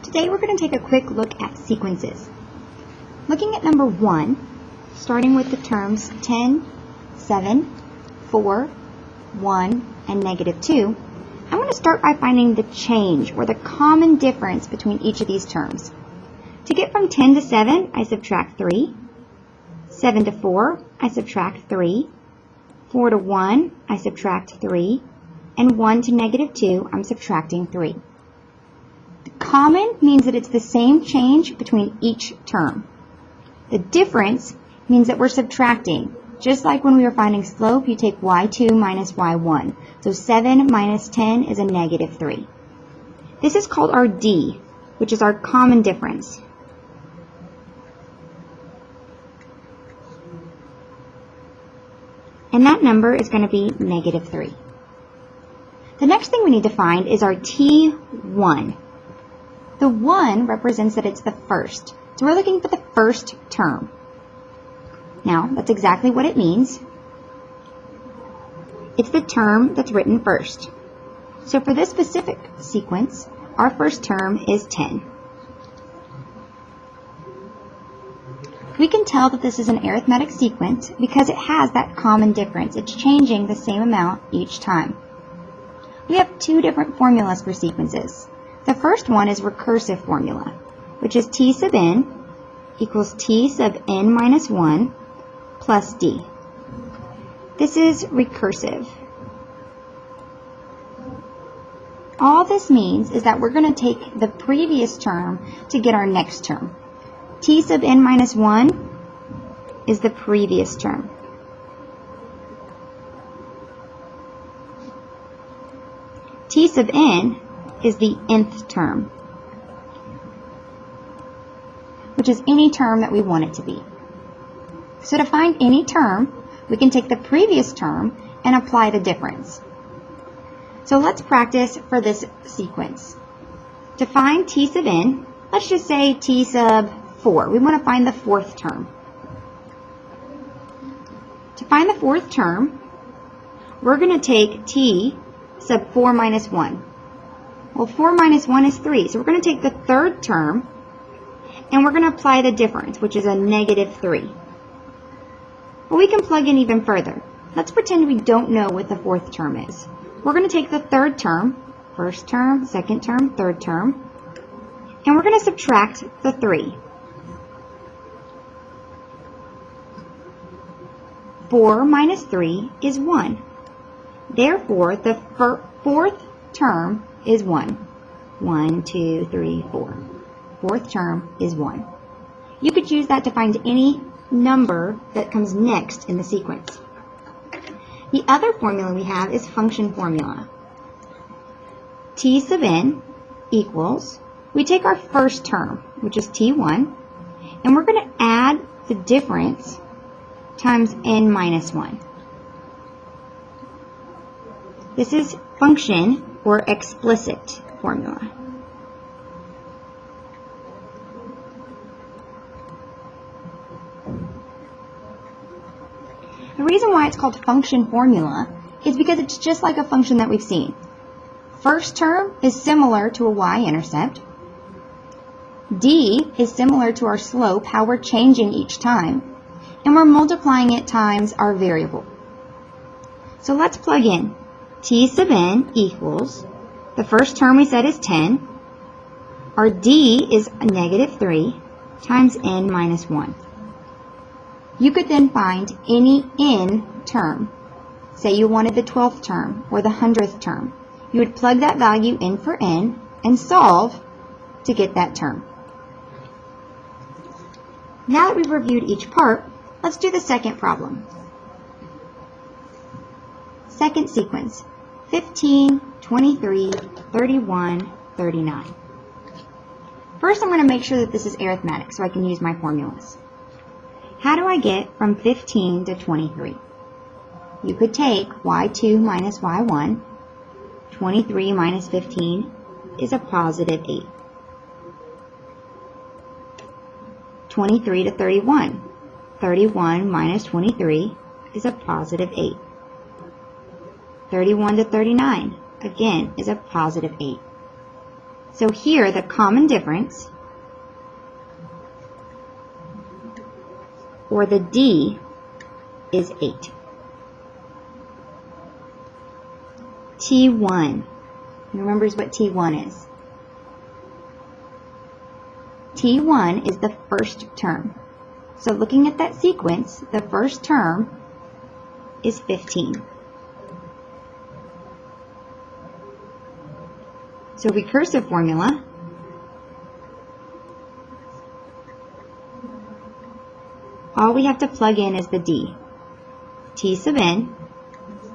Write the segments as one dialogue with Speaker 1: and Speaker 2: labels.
Speaker 1: Today we're going to take a quick look at sequences. Looking at number 1, starting with the terms 10, 7, 4, 1, and -2, I'm going to start by finding the change or the common difference between each of these terms. To get from 10 to 7, I subtract 3. 7 to 4, I subtract 3. 4 to 1, I subtract 3. And 1 to -2, I'm subtracting 3. The common means that it's the same change between each term. The difference means that we're subtracting. Just like when we were finding slope, you take y2 minus y1. So 7 minus 10 is a -3. This is called our D, which is our common difference. And that number is going to be -3. The next thing we need to find is our T1. The 1 represents that it's the first. So we're looking for the first term. Now, that's exactly what it means. It's the term that's written first. So for this specific sequence, our first term is 10. We can tell that this is an arithmetic sequence because it has that common difference. It's changing the same amount each time. We have two different formulas for sequences. The first one is recursive formula, which is T sub n equals T sub n minus 1 plus D. This is recursive. All this means is that we're going to take the previous term to get our next term. T sub n minus 1 is the previous term. T sub n is the nth term, which is any term that we want it to be. So to find any term, we can take the previous term and apply the difference. So let's practice for this sequence. To find T sub n, let's just say T sub 4. We want to find the fourth term. To find the fourth term, we're going to take T sub 4 minus 1. Well, 4 minus 1 is 3, so we're going to take the third term and we're going to apply the difference, which is a -3. Well, we can plug in even further. Let's pretend we don't know what the fourth term is. We're going to take the third term, first term, second term, third term, and we're going to subtract the 3. 4 minus 3 is 1. Therefore, the fourth term is 1. 1, 2, 3, 4. Fourth term is 1. You could use that to find any number that comes next in the sequence. The other formula we have is function formula. T sub n equals, we take our first term, which is T1, and we're going to add the difference times n minus 1. This is function or explicit formula. The reason why it's called function formula is because it's just like a function that we've seen. First term is similar to a y-intercept. D is similar to our slope, how we're changing each time. And we're multiplying it times our variable. So let's plug in. T sub n equals, the first term we said is 10. Our D is a -3 times n minus 1. You could then find any n term. Say you wanted the 12th term or the 100th term. You would plug that value in for n and solve to get that term. Now that we've reviewed each part, let's do the second problem. Second sequence, 15, 23, 31, 39. First, I'm going to make sure that this is arithmetic so I can use my formulas. How do I get from 15 to 23? You could take y2 minus y1. 23 minus 15 is a positive 8. 23 to 31. 31 minus 23 is a positive 8. 31 to 39, again, is a positive 8. So here, the common difference, or the D, is 8. T1. Who remembers what T1 is? T1 is the first term. So looking at that sequence, the first term is 15. So recursive formula, all we have to plug in is the D. T sub n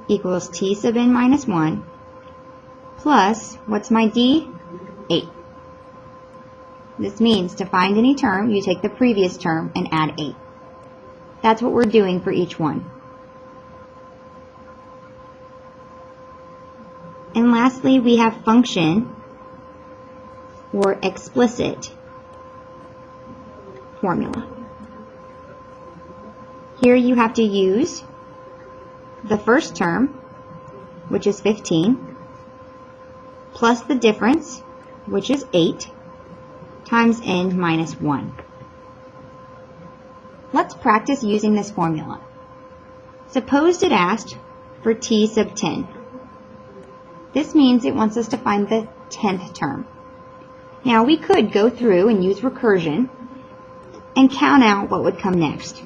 Speaker 1: equals T sub n minus 1 plus, what's my D? 8. This means to find any term, you take the previous term and add 8. That's what we're doing for each one. And lastly, we have function or explicit formula. Here you have to use the first term, which is 15, plus the difference, which is 8, times n minus 1. Let's practice using this formula. Suppose it asked for t sub 10. This means it wants us to find the 10th term. Now we could go through and use recursion and count out what would come next.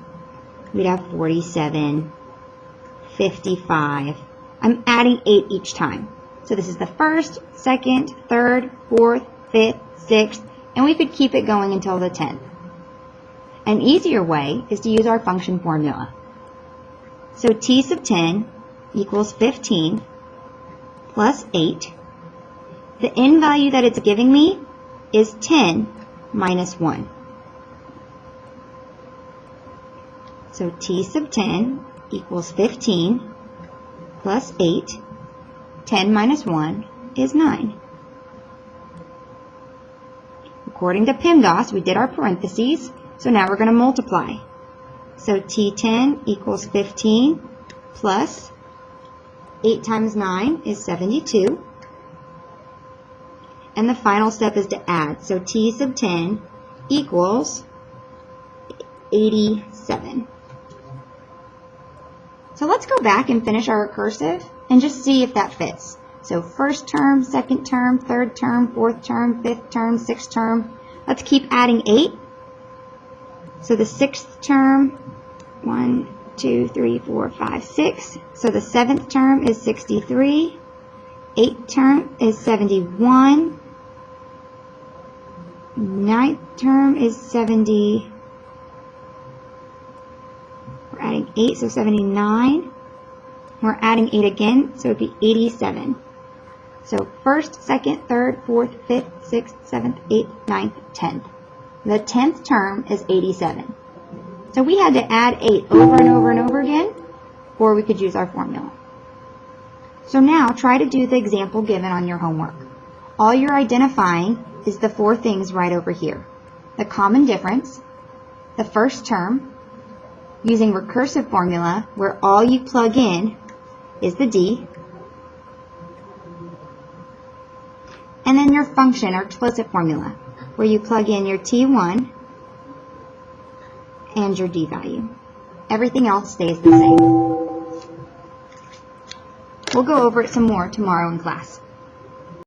Speaker 1: We'd have 47, 55. I'm adding 8 each time. So this is the first, second, third, fourth, fifth, sixth, and we could keep it going until the 10th. An easier way is to use our function formula. So t sub 10 equals 15 plus 8. The n value that it's giving me is 10 minus 1. So t sub 10 equals 15 plus 8. 10 minus 1 is 9. According to PEMDAS, we did our parentheses, so now we're going to multiply. So T10 equals 15 plus 8 times 9 is 72. And the final step is to add. So T sub 10 equals 87. So let's go back and finish our recursive and just see if that fits. So first term, second term, third term, fourth term, fifth term, sixth term. Let's keep adding 8. So the sixth term, 1, 2, 3, 4, 5, 6. So the seventh term is 63. Eighth term is 71. Ninth term is 70. We're adding 8, so 79. We're adding 8 again, so it would be 87. So first, second, third, fourth, fifth, sixth, seventh, eighth, ninth, 10th. The 10th term is 87. So we had to add 8 over and over and over again, or we could use our formula. So now try to do the example given on your homework. All you're identifying is the 4 things right over here. The common difference, the first term, using recursive formula where all you plug in is the D, and then your function or explicit formula where you plug in your T1 and your D value. Everything else stays the same. We'll go over it some more tomorrow in class.